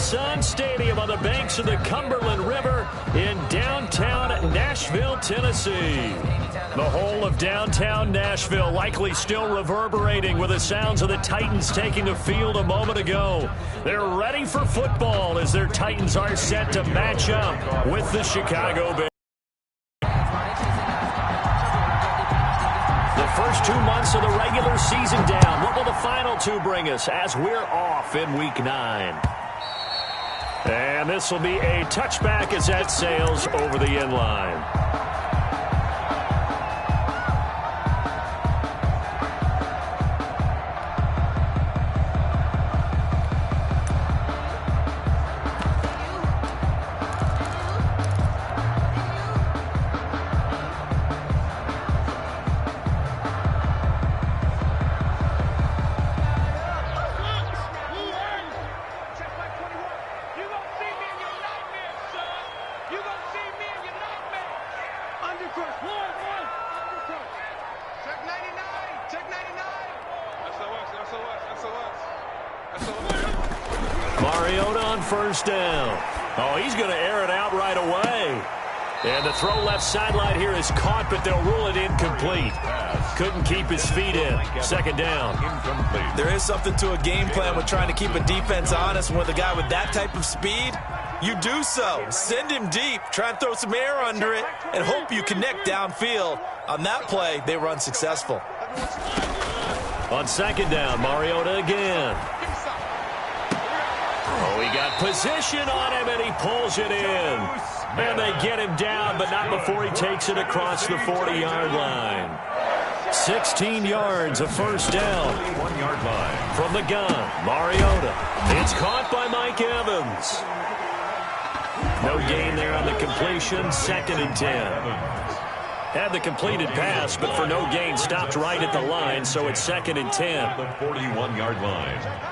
Nissan Stadium on the banks of the Cumberland River in downtown Nashville, Tennessee. The whole of downtown Nashville likely still reverberating with the sounds of the Titans taking the field a moment ago. They're ready for football as their Titans are set to match up with the Chicago Bears. The first 2 months of the regular season down. What will the final two bring us as we're off in Week 9? And this will be a touchback as that sails over the end line. Mariota on first down. Oh, he's going to air it out right away. And the throw left sideline here is caught, but they'll rule it incomplete. Couldn't keep his feet in. Second down. There is something to a game plan with trying to keep a defense honest. And with a guy with that type of speed, you do so. Send him deep. Try and throw some air under it and hope you connect downfield. On that play, they were unsuccessful. On second down, Mariota again. Oh, he got position on him, and he pulls it in. And they get him down, but not before he takes it across the 40-yard line. 16 yards, a first down. 1-yard line. From the gun, Mariota. It's caught by Mike Evans. No gain there on the completion, 2nd and 10. Had the completed pass, but for no gain, stopped right at the line, so it's 2nd and 10. The 41-yard line.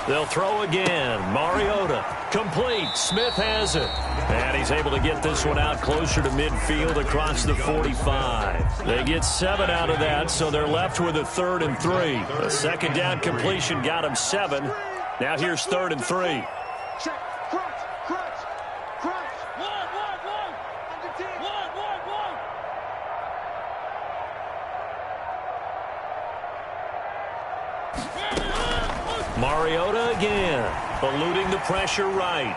They'll throw again. Mariota. Complete. Smith has it. And he's able to get this one out closer to midfield across the 45. They get 7 out of that, so they're left with a 3rd and 3. A second down completion got him 7. Now here's 3rd and 3. Mariota again, eluding the pressure right.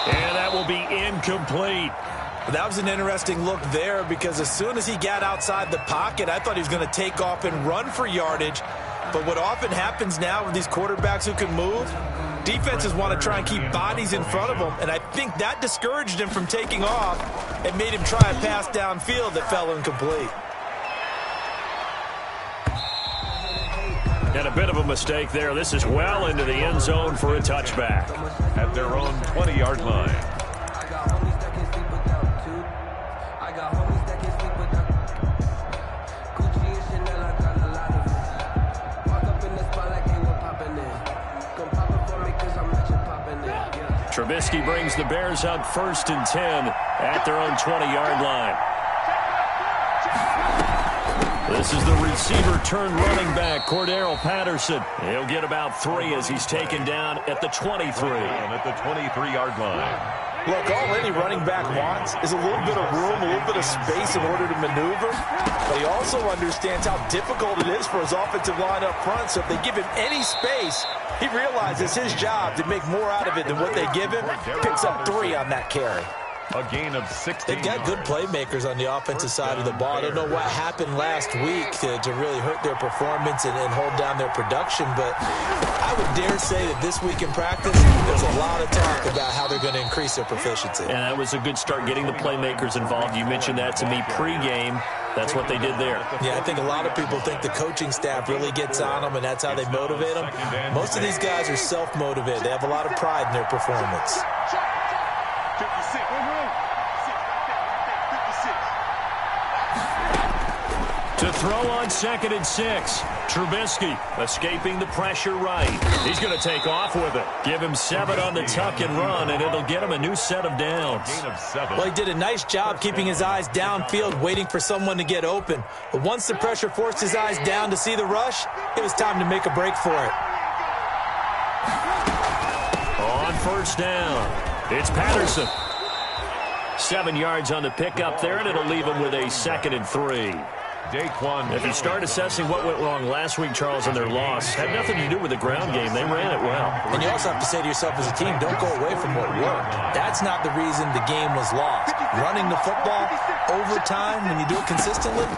And that will be incomplete. That was an interesting look there because as soon as he got outside the pocket, I thought he was going to take off and run for yardage. But what often happens now with these quarterbacks who can move, defenses want to try and keep bodies in front of them, and I think that discouraged him from taking off and made him try a pass downfield that fell incomplete. And a bit of a mistake there. This is well into the end zone for a touchback. At their own 20-yard line. Trubisky brings the Bears up 1st and 10 at their own 20-yard line. This is the receiver turned running back, Cordero Patterson. He'll get about 3 as he's taken down at the 23. And at the 23-yard line. Look, all any running back wants is a little bit of room, a little bit of space in order to maneuver. But he also understands how difficult it is for his offensive line up front. So if they give him any space, he realizes his job to make more out of it than what they give him. Picks up 3 on that carry. A gain of 16. They've got good playmakers on the offensive side of the ball. I don't know what happened last week to really hurt their performance and hold down their production, but I would dare say that this week in practice, there's a lot of talk about how they're going to increase their proficiency. And that was a good start, getting the playmakers involved. You mentioned that to me pregame. That's what they did there. Yeah, I think a lot of people think the coaching staff really gets on them, and that's how they motivate them. Most of these guys are self-motivated. They have a lot of pride in their performance. To throw on 2nd and 6. Trubisky escaping the pressure right. He's going to take off with it. Give him 7 on the tuck and run, and it'll get him a new set of downs. Gain of 7. Well, he did a nice job keeping his eyes downfield, waiting for someone to get open. But once the pressure forced his eyes down to see the rush, it was time to make a break for it. On 1st down, it's Patterson. 7 yards on the pickup there, and it'll leave him with a 2nd and 3. If you start assessing what went wrong last week, Charles, in their loss, had nothing to do with the ground game. They ran it well. And you also have to say to yourself as a team, don't go away from what worked. That's not the reason the game was lost. Running the football over time, when you do it consistently,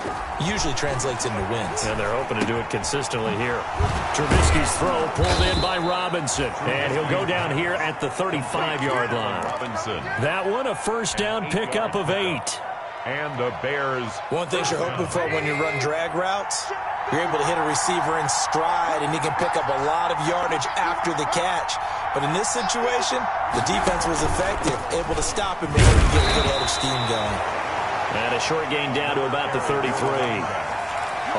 usually translates into wins. And they're hoping to do it consistently here. Trubisky's throw pulled in by Robinson. And he'll go down here at the 35-yard line. That one a 1st down pickup of 8. And the Bears. One thing you're hoping for when you run drag routes, you're able to hit a receiver in stride, and he can pick up a lot of yardage after the catch. But in this situation, the defense was effective, able to stop him before he get a good head of steam going. And a short gain down to about the 33.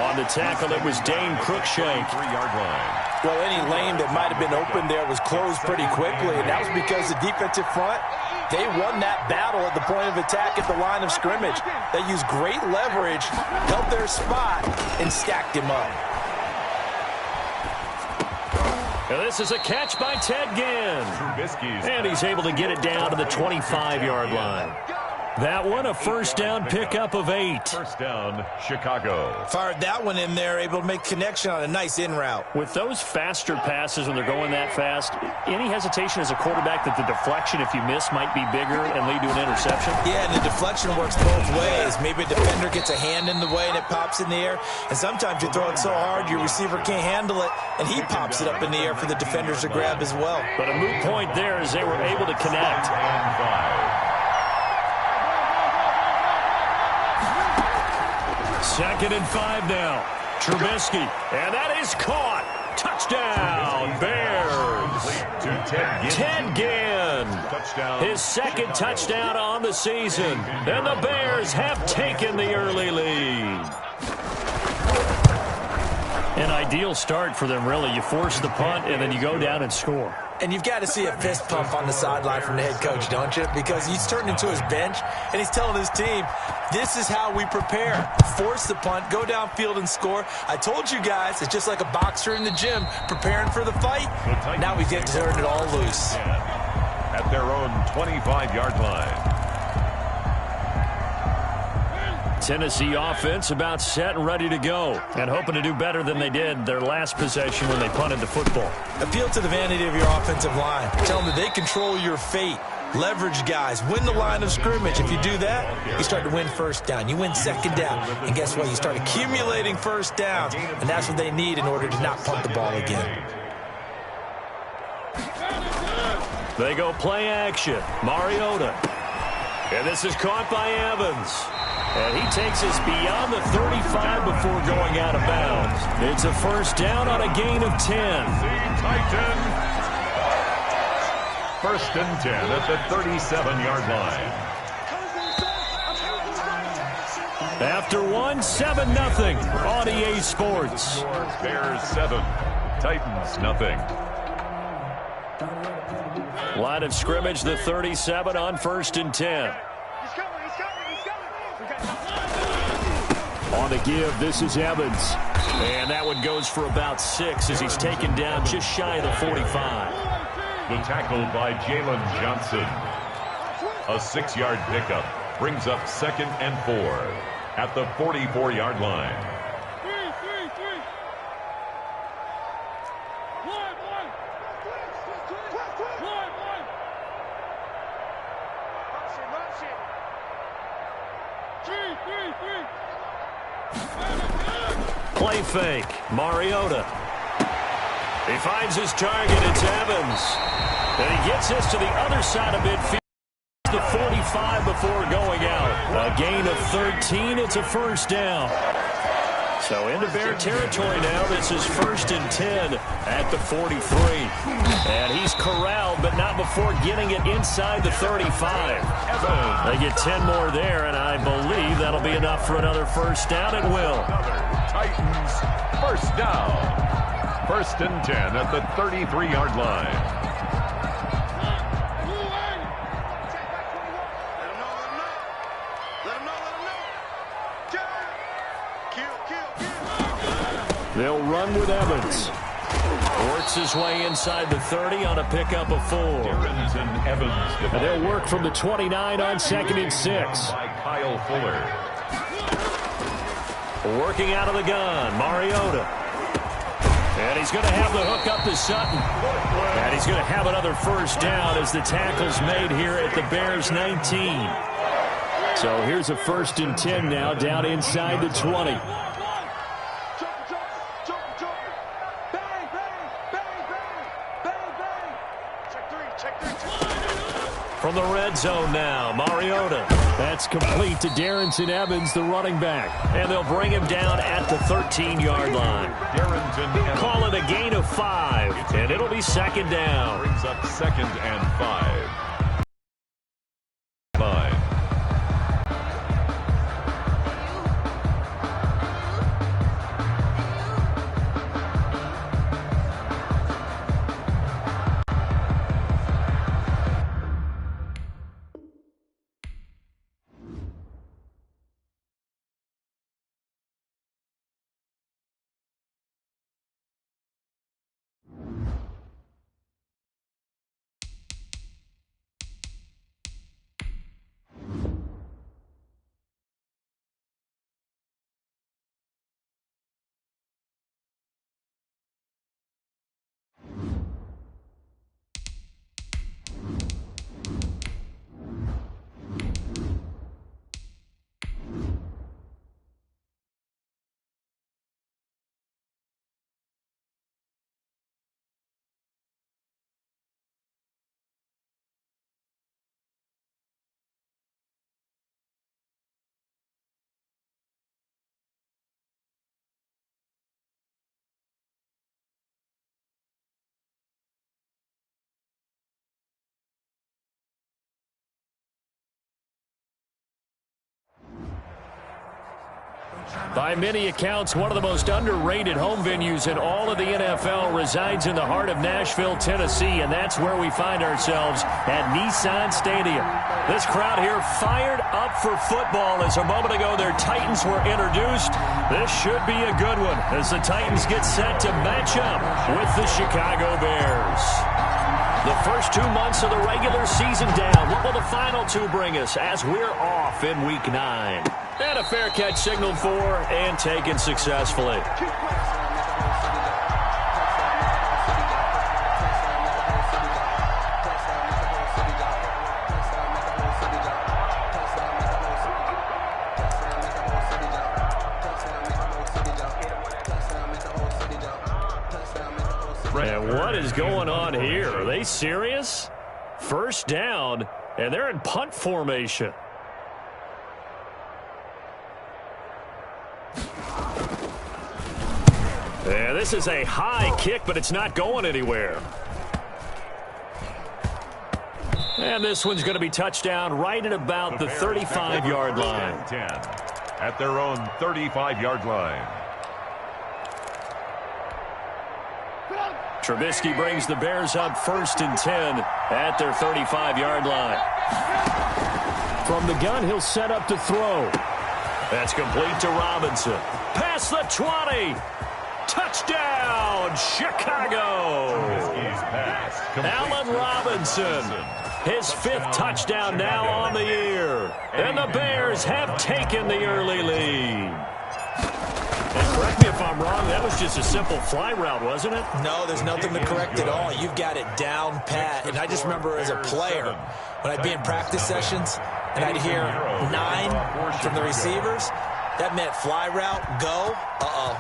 On the tackle, it was Dane Cruikshank. 3-yard line. Well, any lane that might have been open there was closed pretty quickly, and that was because the defensive front, they won that battle at the point of attack at the line of scrimmage. They used great leverage, held their spot, and stacked him up. Now this is a catch by Ted Ginn. And he's able to get it down to the 25-yard line. That one a 1st down pickup of 8. 1st down, Chicago. Fired that one in there, able to make connection on a nice in route. With those faster passes when they're going that fast, any hesitation as a quarterback that the deflection, if you miss, might be bigger and lead to an interception? Yeah, and the deflection works both ways. Maybe a defender gets a hand in the way and it pops in the air. And sometimes you throw it so hard your receiver can't handle it, and he pops it up in the air for the defenders to grab as well. But a moot point there as they were able to connect. 2nd and 5 now. Trubisky, and that is caught. Touchdown, Bears. Ted Ginn. His 2nd touchdown on the season. And the Bears have taken the early lead. An ideal start for them, really. You force the punt, and then you go down and score. And you've got to see a fist pump on the sideline from the head coach, don't you? Because he's turned into his bench, and he's telling his team, this is how we prepare. Force the punt, go downfield and score. I told you guys, it's just like a boxer in the gym preparing for the fight. Now we get to turn it all loose. At their own 25-yard line. Tennessee offense about set and ready to go, and hoping to do better than they did their last possession when they punted the football. Appeal to the vanity of your offensive line. Tell them that they control your fate. Leverage guys. Win the line of scrimmage. If you do that, you start to win 1st down. You win 2nd down. And guess what? You start accumulating 1st downs. And that's what they need in order to not punt the ball again. They go play action. Mariota. And this is caught by Evans. And he takes us beyond the 35 before going out of bounds. It's a 1st down on a gain of 10. Titan. 1st and 10 at the 37-yard line. After 7-0 on EA Sports. Bears 7, Titans nothing. Line of scrimmage, the 37 on 1st and 10. On the give, this is Evans. And that one goes for about 6 as he's taken down just shy of the 45. The tackle by Jalen Johnson. A 6-yard pickup brings up 2nd and 4 at the 44-yard line. Play fake. Mariota. He finds his target. It's Evans. And he gets this to the other side of midfield. The 45 before going out. A gain of 13. It's a 1st down. So into Bear territory now. This is 1st and 10 at the 43. And he's corralled, but not before getting it inside the 35. They get 10 more there, and I believe that'll be enough for another first down. It will. Titans first down. 1st and 10 at the 33-yard line. They'll run with Evans. Works his way inside the 30 on a pickup of 4. And they'll work from the 29 on 2nd and 6. By Kyle Fuller. Working out of the gun, Mariota. And he's going to have the hook up to Sutton. And he's going to have another first down as the tackle's made here at the Bears 19. So here's a 1st and 10 now down inside the 20. From the red zone now, Mariota. That's complete to Darrington Evans, the running back. And they'll bring him down at the 13-yard line. Call it a gain of 5, and it'll be 2nd down. Brings up 2nd and 5. By many accounts, one of the most underrated home venues in all of the NFL resides in the heart of Nashville, Tennessee, and that's where we find ourselves at Nissan Stadium. This crowd here fired up for football as a moment ago their Titans were introduced. This should be a good one as the Titans get set to match up with the Chicago Bears. The first 2 months of the regular season down. What will the final 2 bring us as we're off in Week 9? And a fair catch signaled for and taken successfully. And what is going on here? Are they serious? First down, and they're in punt formation. Yeah, this is a high kick, but it's not going anywhere. And this one's going to be touchdown right at about the 35-yard line. 10 at their own 35-yard line. Trubisky brings the Bears up 1st and 10 at their 35-yard line. From the gun, he'll set up to throw. That's complete to Robinson. Past the 20. Touchdown, Chicago. Allen Robinson. His 5th touchdown now on the year. And the Bears have taken the early lead. And correct me if I'm wrong, that was just a simple fly route, wasn't it? No, there's nothing to correct at all. You've got it down pat. And I just remember as a player, when I'd be in practice sessions and I'd hear 9 from the receivers, that meant fly route, go,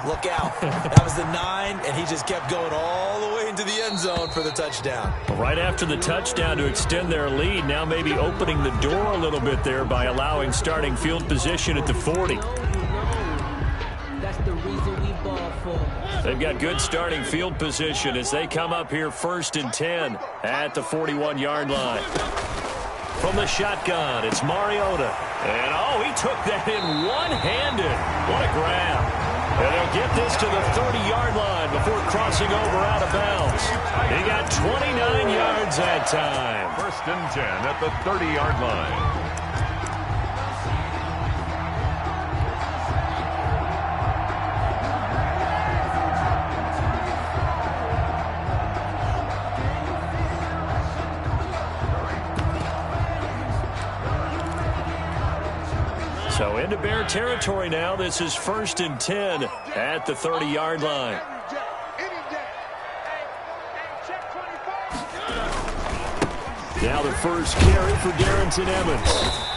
look out. That was the 9, and he just kept going all the way into the end zone for the touchdown. Right after the touchdown to extend their lead, now maybe opening the door a little bit there by allowing starting field position at the 40. That's the reason They've got good starting field position as they come up here 1st and 10 at the 41-yard line. From the shotgun, it's Mariota. And, he took that in one-handed. What a grab. And they'll get this to the 30-yard line before crossing over out of bounds. He got 29 yards that time. 1st and 10 at the 30-yard line. So into Bear territory now. This is 1st and 10 at the 30-yard line. Now the first carry for Darrington Evans.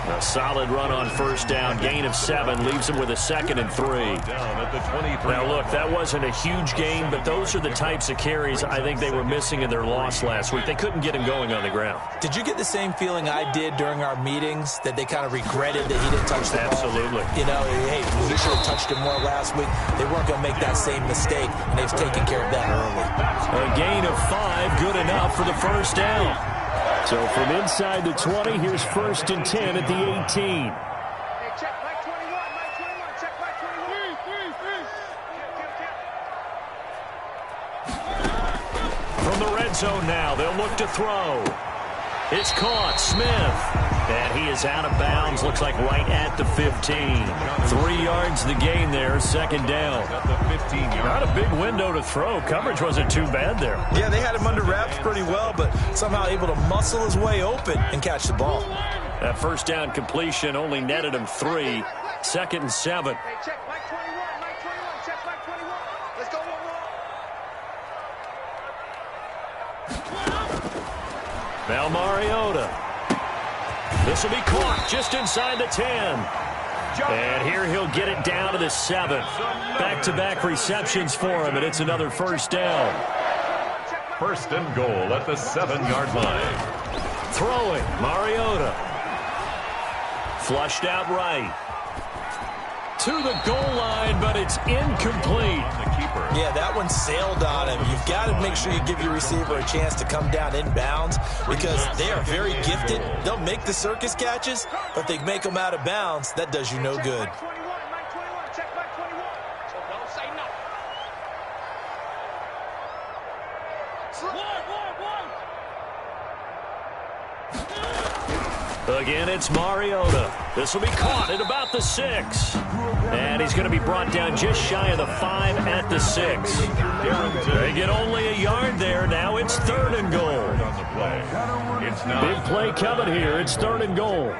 A solid run on 1st down. Gain of 7 leaves him with a 2nd and 3. Now, look, that wasn't a huge gain, but those are the types of carries I think they were missing in their loss last week. They couldn't get him going on the ground. Did you get the same feeling I did during our meetings, that they kind of regretted that he didn't touch the ball? Absolutely. You know, hey, he should have touched him more last week. They weren't going to make that same mistake, and they've taken care of that early. A gain of 5, good enough for the 1st down. So from inside the 20, here's 1st and 10 at the 18. From the red zone now, they'll look to throw. It's caught, Smith. And he is out of bounds, looks like right at the 15. 3 yards the gain there, 2nd down. Not a big window to throw. Coverage wasn't too bad there. Yeah, they had him under wraps pretty well, but somehow able to muscle his way open and catch the ball. That 1st down completion only netted him 3. 2nd and 7. Now Mariota. This will be caught just inside the 10. And here he'll get it down to the 7. Back-to-back receptions for him, and it's another 1st down. 1st and goal at the 7-yard line. Throwing, Mariota. Flushed out right. To the goal line, but it's incomplete. Yeah, that one sailed on him. You've got to make sure you give your receiver a chance to come down inbounds because they are very gifted. They'll make the circus catches, but if they make them out of bounds, that does you no good. Again, it's Mariota. This will be caught at about the 6. And he's going to be brought down just shy of the 5 at the 6. They get only a yard there. Now it's 3rd and goal. Big play coming here. It's 3rd and goal.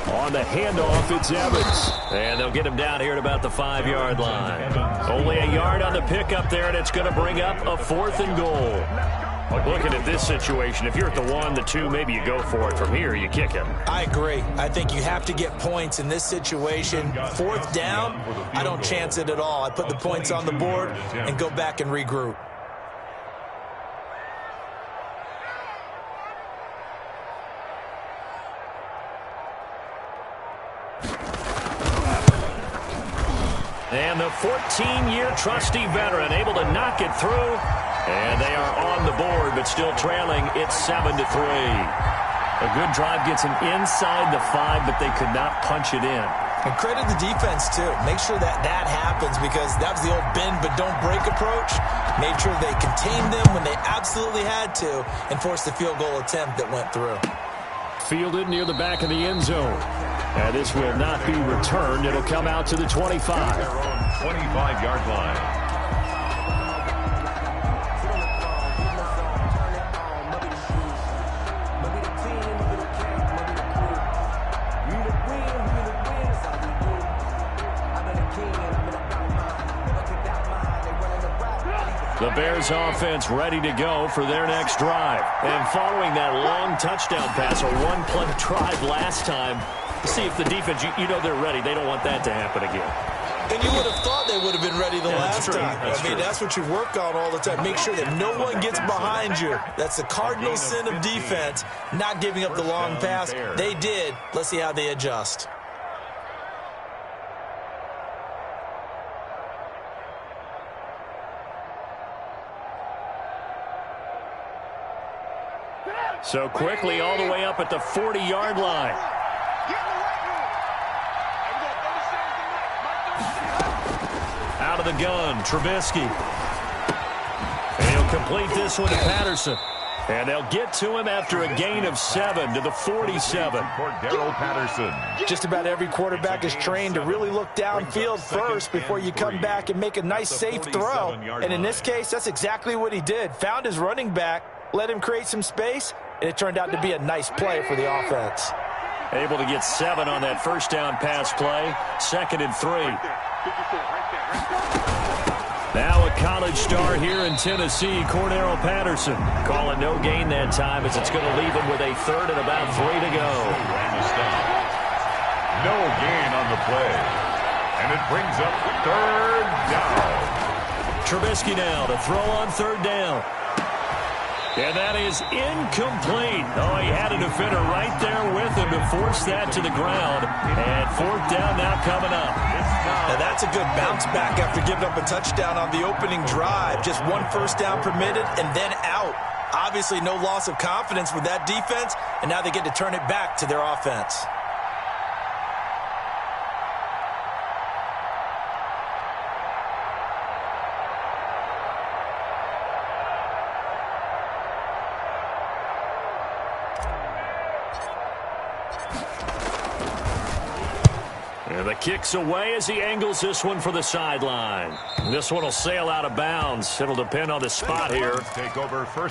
On the handoff, it's Evans. And they'll get him down here at about the 5-yard line. Only a yard on the pickup there, and it's going to bring up a 4th and goal. Looking at this situation, if you're at the 1, the 2, maybe you go for it. From here, you kick it. I agree. I think you have to get points in this situation. 4th down, I don't chance it at all. I put the points on the board and go back and regroup. And the 14-year trusty veteran able to knock it through. And they are on the board, but still trailing. It's 7-3. A good drive gets them inside the 5, but they could not punch it in. And credit the defense, too. Make sure that happens because that was the old bend but don't break approach. Made sure they contained them when they absolutely had to and forced the field goal attempt that went through. Fielded near the back of the end zone. And this will not be returned. It'll come out to the 25. 25-yard line. The Bears offense ready to go for their next drive. And following that long touchdown pass, a one-play drive last time, see if the defense, you know they're ready. They don't want that to happen again. And you would have thought they would have been ready the last time. I mean, that's what you work on all the time. Make sure that no one gets behind you. That's the cardinal sin of defense, not giving up the long pass. They did. Let's see how they adjust. So quickly all the way up at the 40-yard line. Out of the gun, Trubisky. And he'll complete this one to Patterson. And they'll get to him after a gain of 7 to the 47. Patterson. Just about every quarterback is trained to really look downfield first before you come back and make a nice, safe throw. And in this case, that's exactly what he did. Found his running back, let him create some space, and it turned out to be a nice play for the offense. Able to get 7 on that first down pass play. 2nd and 3. Now a college star here in Tennessee, Cordarrelle Patterson. Calling no gain that time as it's going to leave him with a 3rd and about 3 to go. No gain on the play. And it brings up 3rd down. Trubisky now to throw on 3rd down. And that is incomplete. Oh, he had a defender right there with him to force that to the ground. And 4th down now coming up. Now that's a good bounce back after giving up a touchdown on the opening drive. Just 1 first down permitted and then out. Obviously no loss of confidence with that defense, and now they get to turn it back to their offense. And the kick's away as he angles this one for the sideline. This one will sail out of bounds. It'll depend on the spot here.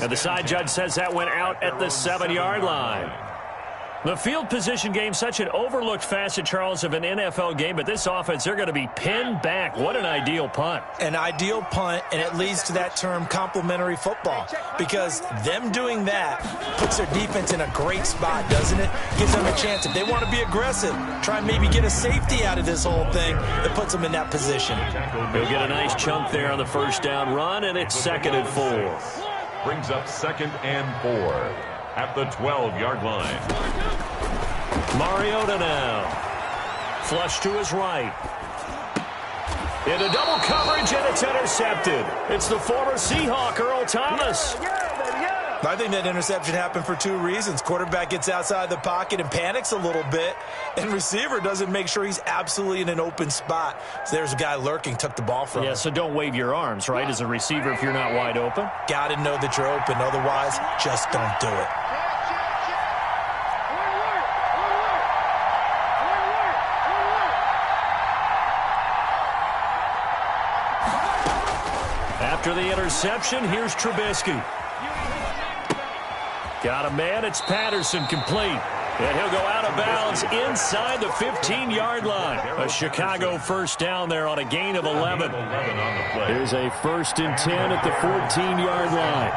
And the side judge says that went out at the 7-yard line. The field position game, such an overlooked facet, Charles, of an NFL game, but this offense, they're going to be pinned back. What an ideal punt. An ideal punt, and it leads to that term complementary football, because them doing that puts their defense in a great spot, doesn't it? Gives them a chance. If they want to be aggressive, try and maybe get a safety out of this whole thing, it puts them in that position. He'll get a nice chunk there on the first down run, and it's 2nd and 4. Brings up 2nd and 4 at the 12-yard line. Mariota now. Flush to his right. Into double coverage, and it's intercepted. It's the former Seahawk, Earl Thomas. I think that interception happened for 2 reasons. Quarterback gets outside the pocket and panics a little bit, and receiver doesn't make sure he's absolutely in an open spot. So there's a guy lurking, took the ball from him. Yeah, so don't wave your arms, right, as a receiver if you're not wide open. Got to know that you're open. Otherwise, just don't do it. After the interception, here's Trubisky. Got a man, it's Patterson, complete. And he'll go out of bounds inside the 15-yard line. A Chicago first down there on a gain of 11. Here's a 1st and 10 at the 14-yard line.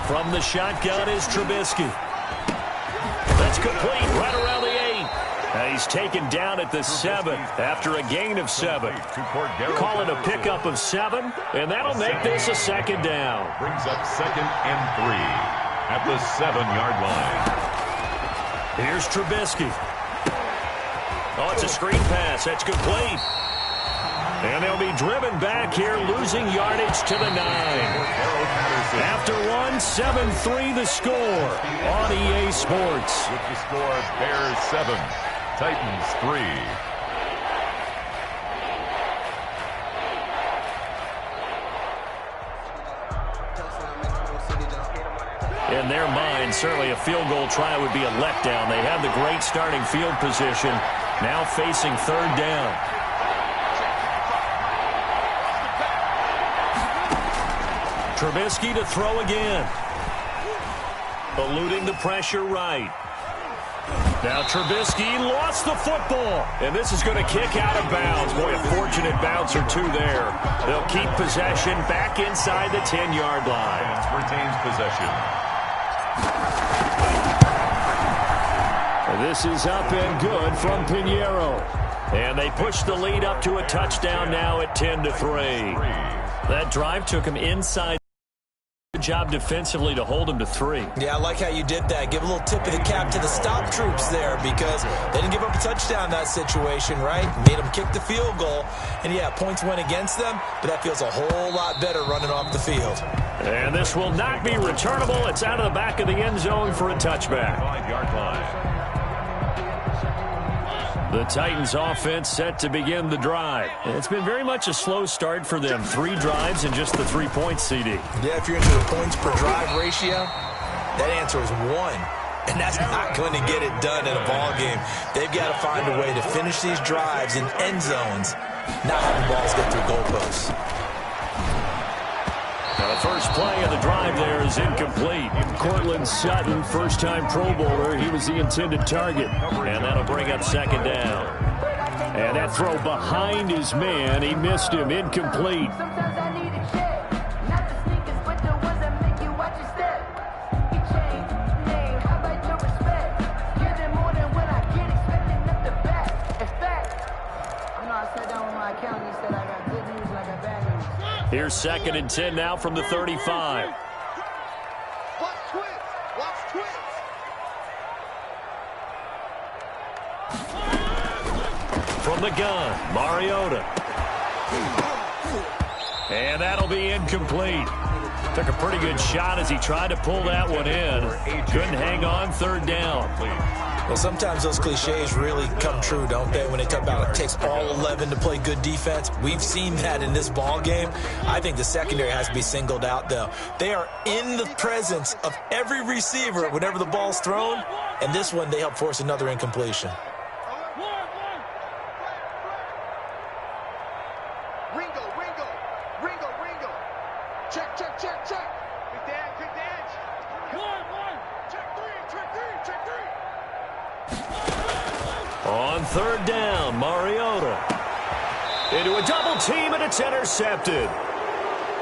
From the shotgun is Trubisky. That's complete right around the 8. He's taken down at the 7 after a gain of 7. Call it a pickup of 7, and that'll make this a 2nd down. Brings up 2nd and 3 at the 7-yard line. Here's Trubisky. Oh, it's a screen pass. That's complete. And they'll be driven back here, losing yardage to the 9. After 1, 7-3 the score on EA Sports. With the score, Bears 7, Titans 3. In their mind, certainly a field goal try would be a letdown. They have the great starting field position, now facing 3rd down. Trubisky to throw again. Eluding the pressure right. Now Trubisky lost the football, and this is going to kick out of bounds. Boy, a fortunate bounce or 2 there. They'll keep possession back inside the 10-yard line. Retains possession. This is up and good from Pinheiro. And they push the lead up to a touchdown now at 10-3. That drive took him inside. Good job defensively to hold him to 3. Yeah, I like how you did that. Give a little tip of the cap to the stop troops there because they didn't give up a touchdown in that situation, right? Made them kick the field goal. And, yeah, points went against them, but that feels a whole lot better running off the field. And this will not be returnable. It's out of the back of the end zone for a touchback. 5-yard line. The Titans offense set to begin the drive. It's been very much a slow start for them. 3 drives and just the 3 points, CD. Yeah, if you're into the points per drive ratio, that answer is 1. And that's not going to get it done in a ball game. They've got to find a way to finish these drives in end zones, not having balls get through goalposts. The first play of the drive there is incomplete. Cortland Sutton, first-time Pro Bowler. He was the intended target. And that'll bring up second down. And that throw behind his man. He missed him. Incomplete. Here's 2nd and 10 now from the 35. Watch twins. Watch twins. From the gun, Mariota. And that'll be incomplete. Took a pretty good shot as he tried to pull that one in. Couldn't hang on, 3rd down. Well, sometimes those cliches really come true, don't they? When they talk about it takes all 11 to play good defense. We've seen that in this ball game. I think the secondary has to be singled out, though. They are in the presence of every receiver whenever the ball's thrown. And this one, they help force another incompletion. Ringo. Check. Quick dash. One. Check three. On 3rd down, Mariota. Into a double team, and it's intercepted.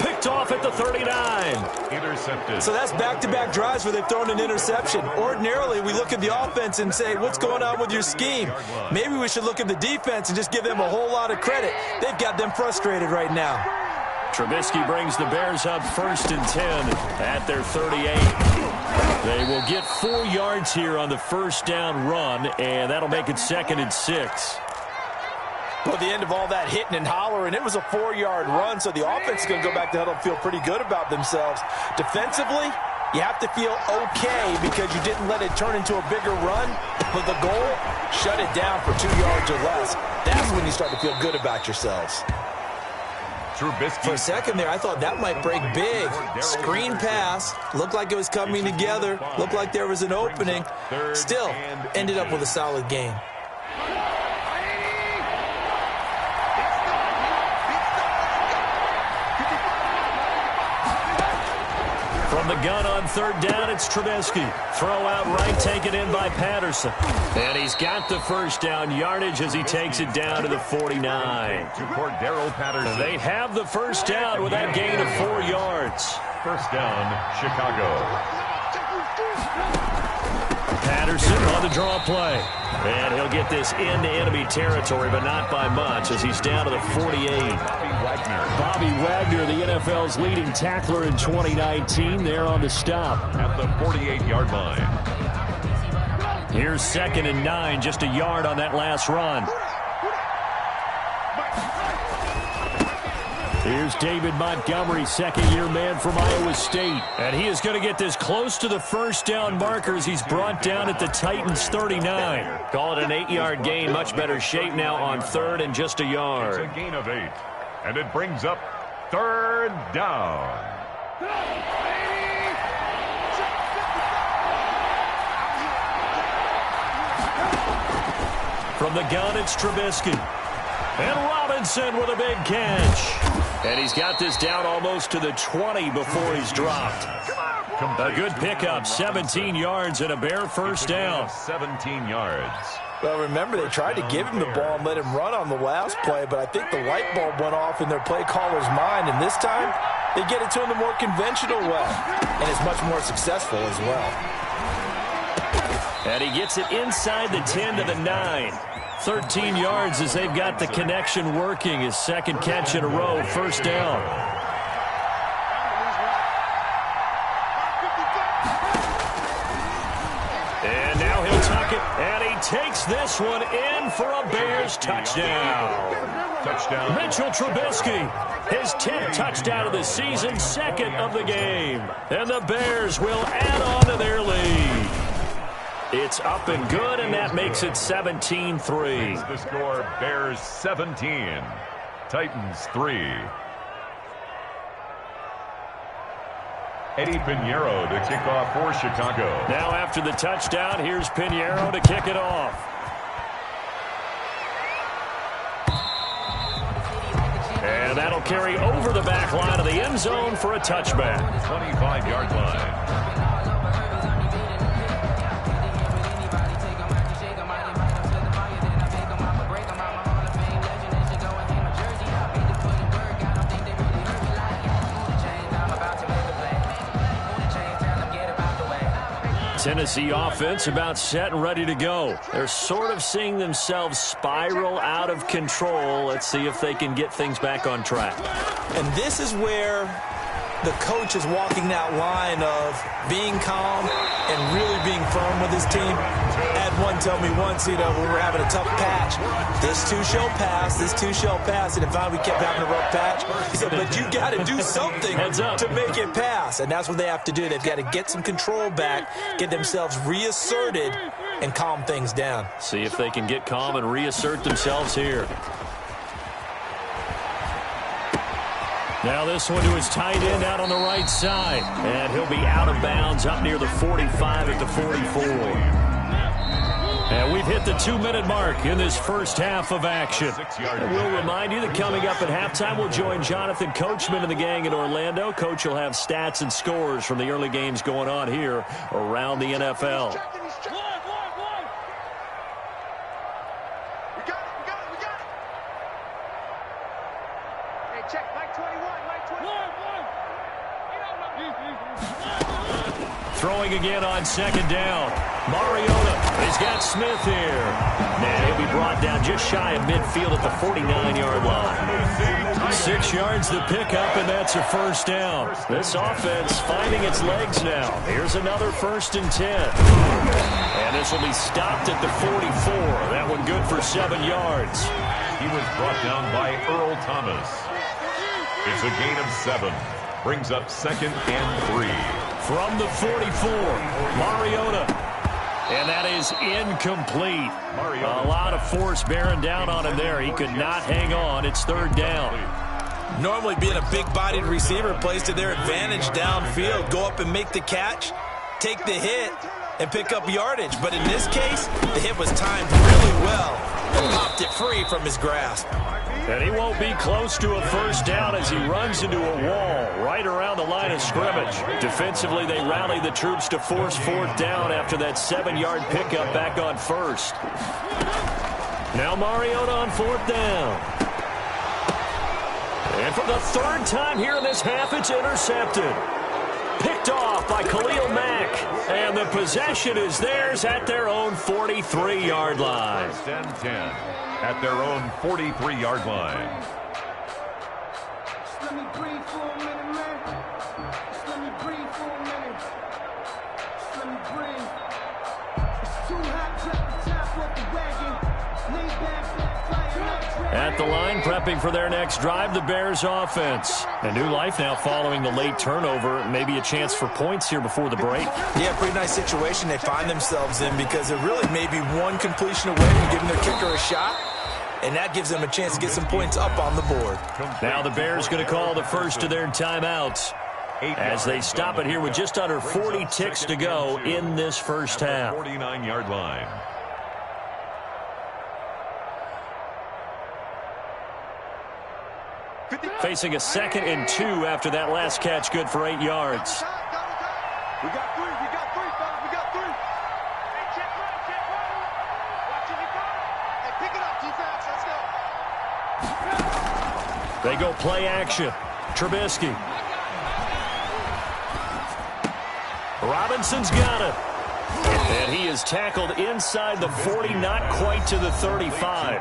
Picked off at the 39. Intercepted. So that's back-to-back drives where they've thrown an interception. Ordinarily, we look at the offense and say, what's going on with your scheme? Maybe we should look at the defense and just give them a whole lot of credit. They've got them frustrated right now. Trubisky brings the Bears up 1st and 10 at their 38. They will get 4 yards here on the first down run, and that'll make it 2nd and 6. Well, at the end of all that hitting and hollering, it was a 4-yard run, so the offense is going to go back to huddle and feel pretty good about themselves. Defensively, you have to feel okay because you didn't let it turn into a bigger run. But the goal, shut it down for 2 yards or less. That's when you start to feel good about yourselves. Trubisky. For a second there, I thought that might break big. Screen pass. Looked like it was coming together. Looked like there was an opening. Still, ended up with a solid game. From the gun on 3rd down, it's Trubisky. Throw out right, taken in by Patterson. And he's got the first down yardage as he takes it down to the 49. To Cordero Patterson. They have the first down with that gain of 4 yards. First down, Chicago. Patterson on the draw play. And he'll get this into enemy territory, but not by much as he's down to the 48. Bobby Wagner, the NFL's leading tackler in 2019, there on the stop. At the 48-yard line. Here's 2nd and 9, just a yard on that last run. Here's David Montgomery, second-year man from Iowa State. And he is going to get this close to the first down markers. He's brought down at the Titans' 39. Call it an 8-yard gain. Much better shape now on 3rd and just a yard. It's a gain of 8. And it brings up 3rd down. From the gun, it's Trubisky. And Robinson with a big catch. And he's got this down almost to the 20 before he's dropped. A good pickup, 17 yards and a bare first down. 17 yards. Well, remember, they tried to give him the ball and let him run on the last play, but I think the light bulb went off in their play caller's mind, and this time they get it to him the more conventional way, and it's much more successful as well. And he gets it inside the 10 to the 9. 13 yards as they've got the connection working. His second catch in a row, first down. And now he'll tuck it, and he takes this one in for a Bears touchdown. Touchdown. Mitchell Trubisky, his 10th touchdown of the season, second of the game. And the Bears will add on to their lead. It's up and good, and that makes it 17-3. The score, Bears 17, Titans 3. Eddie Pinheiro to kick off for Chicago. Now after the touchdown, here's Pinheiro to kick it off. And that'll carry over the back line of the end zone for a touchback. 25-yard line. Tennessee offense about set and ready to go. They're sort of seeing themselves spiral out of control. Let's see if they can get things back on track. And this is where the coach is walking that line of being calm and really being firm with his team. I had one tell me once, when we were having a tough patch, this too shall pass, this too shall pass. And finally we kept having a rough patch. He said, but you got to do something to make it pass. And that's what they have to do. They've got to get some control back, get themselves reasserted, and calm things down. See if they can get calm and reassert themselves here. Now this one to his tight end out on the right side. And he'll be out of bounds up near the 45 at the 44. And we've hit the 2-minute mark in this first half of action. And we'll remind you that coming up at halftime, we'll join Jonathan Coachman and the gang in Orlando. Coach will have stats and scores from the early games going on here around the NFL. Throwing again on second down. Mariota, he's got Smith here. And he'll be brought down just shy of midfield at the 49-yard line. 6 yards to pick up, and that's a first down. This offense finding its legs now. Here's another 1st and 10. And this will be stopped at the 44. That one good for 7 yards. He was brought down by Earl Thomas. It's a gain of 7. Brings up 2nd and 3. From the 44, Mariota. And that is incomplete. A lot of force bearing down on him there. He could not hang on. It's 3rd down. Normally being a big-bodied receiver plays to their advantage downfield. Go up and make the catch, take the hit, and pick up yardage. But in this case, the hit was timed really well and popped it free from his grasp. And he won't be close to a first down as he runs into a wall right around the line of scrimmage. Defensively, they rally the troops to force 4th down after that 7-yard pickup back on 1st. Now Mariota on 4th down. And for the 3rd time here in this half, it's intercepted. Picked off by Khalil Mack. And the possession is theirs at their own 43-yard line. 10-10 at their own 43-yard line. Let me breathe for a minute, man. Let me breathe for a minute. Let me breathe. It's too hot, drop the top off the wagon. Lay back, fire. At the line, prepping for their next drive, the Bears offense. A new life now following the late turnover. Maybe a chance for points here before the break. Yeah, pretty nice situation they find themselves in because it really may be one completion away from giving their kicker a shot. And that gives them a chance to get some points up on the board. Now the Bears going to call the first of their timeouts as they stop it here with just under 40 ticks to go in this first half. 49-yard line. Facing a 2nd and 2 after that last catch, good for 8 yards. We got 3, fellas, we got 3. Hey, check right. Watch it, hey, pick it up, defense, let's go. They go play action. Trubisky. Robinson's got it. And he is tackled inside the 40, not quite to the 35.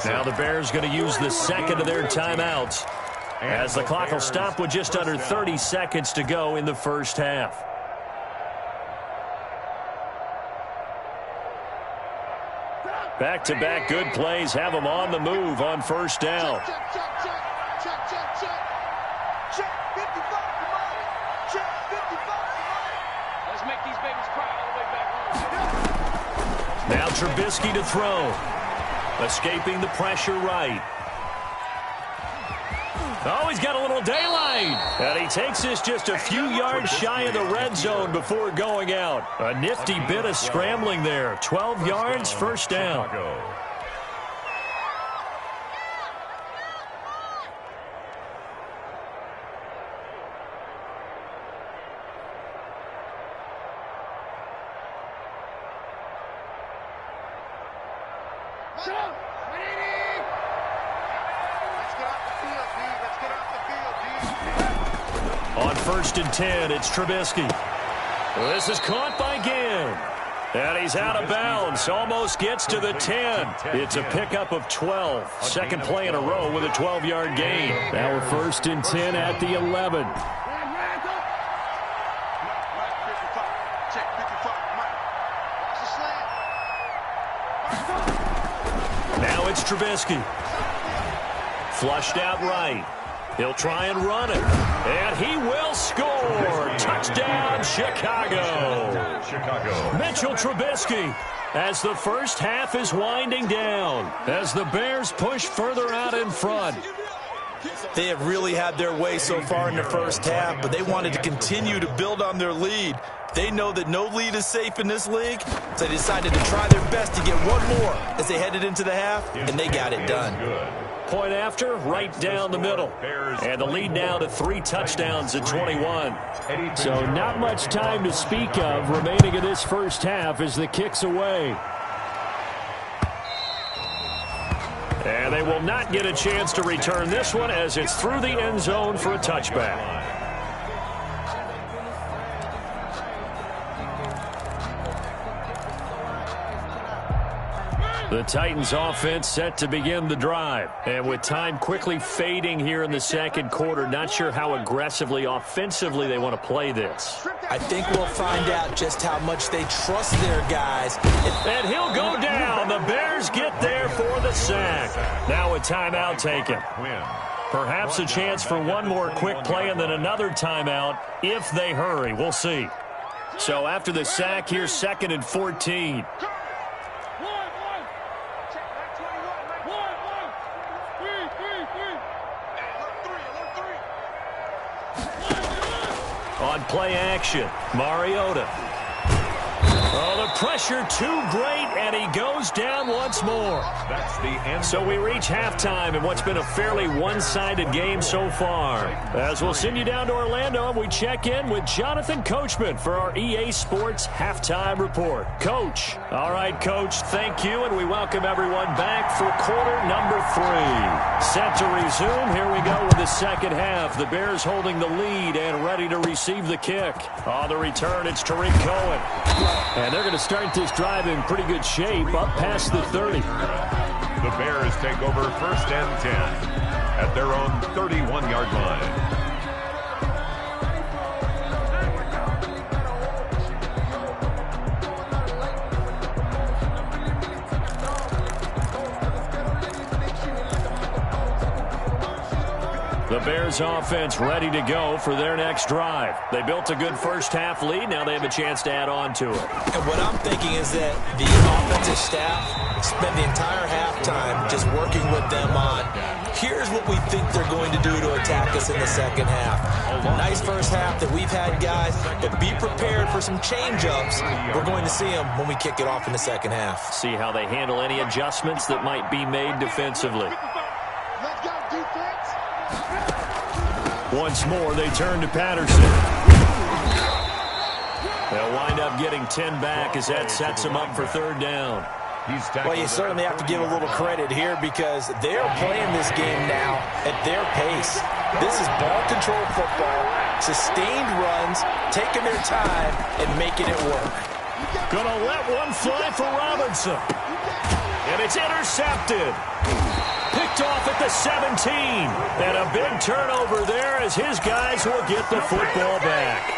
Now the Bears going to use the second of their timeouts, as the clock will stop with just under 30 seconds to go in the first half. Back-to-back good plays have them on the move on first down. Let's make these babies cry all the way back home. Now Trubisky to throw. Escaping the pressure right. Oh, he's got a little daylight. And he takes this just a few yards shy of the red zone before going out. A nifty bit of scrambling there. 12 yards, first down. On 1st and 10, it's Trubisky. This is caught by Ginn. And he's out of bounds. Almost gets to the 10. It's a pickup of 12. Second play in a row with a 12-yard gain. Now we're 1st and 10 at the 11. Now it's Trubisky. Flushed out right. He'll try and run it. And he will score. Touchdown, Chicago. Mitchell Trubisky, as the first half is winding down, as the Bears push further out in front. They have really had their way so far in the first half, but they wanted to continue to build on their lead. They know that no lead is safe in this league, so they decided to try their best to get one more as they headed into the half, and they got it done. Point after, right down the middle. And the lead now to 3 touchdowns at 21. So not much time to speak of remaining in this first half as the kick's away. And they will not get a chance to return this one as it's through the end zone for a touchback. The Titans offense set to begin the drive. And with time quickly fading here in the second quarter, not sure how aggressively, offensively they want to play this. I think we'll find out just how much they trust their guys. And he'll go down. The Bears get there for the sack. Now a timeout taken. Perhaps a chance for one more quick play and then another timeout if they hurry. We'll see. So after the sack, here's 2nd and 14. On play action, Mariota. Oh, the pressure too great, and he goes down once more. That's the end. So we reach halftime in what's been a fairly one-sided game so far. As we'll send you down to Orlando, and we check in with Jonathan Coachman for our EA Sports Halftime Report. Coach. All right, Coach, thank you, and we welcome everyone back for quarter number 3. Set to resume. Here we go with the second half. The Bears holding the lead and ready to receive the kick. On the return, it's Tariq Cohen. And they're going to start this drive in pretty good shape, up past the 30. The Bears take over 1st and 10 at their own 31-yard line. The Bears offense ready to go for their next drive. They built a good first half lead. Now they have a chance to add on to it. And what I'm thinking is that the offensive staff spent the entire halftime just working with them on, here's what we think they're going to do to attack us in the second half. Nice first half that we've had, guys, but be prepared for some change-ups. We're going to see them when we kick it off in the second half. See how they handle any adjustments that might be made defensively. Let's go, defense. Once more, they turn to Patterson. They'll wind up getting 10 back as that sets them up for 3rd down. Well, you certainly have to give a little credit here because they're playing this game now at their pace. This is ball control football, sustained runs, taking their time, and making it work. Gonna let one fly for Robinson. And it's intercepted. Picked off at the 17. And a big turnover there as his guys will get the football back.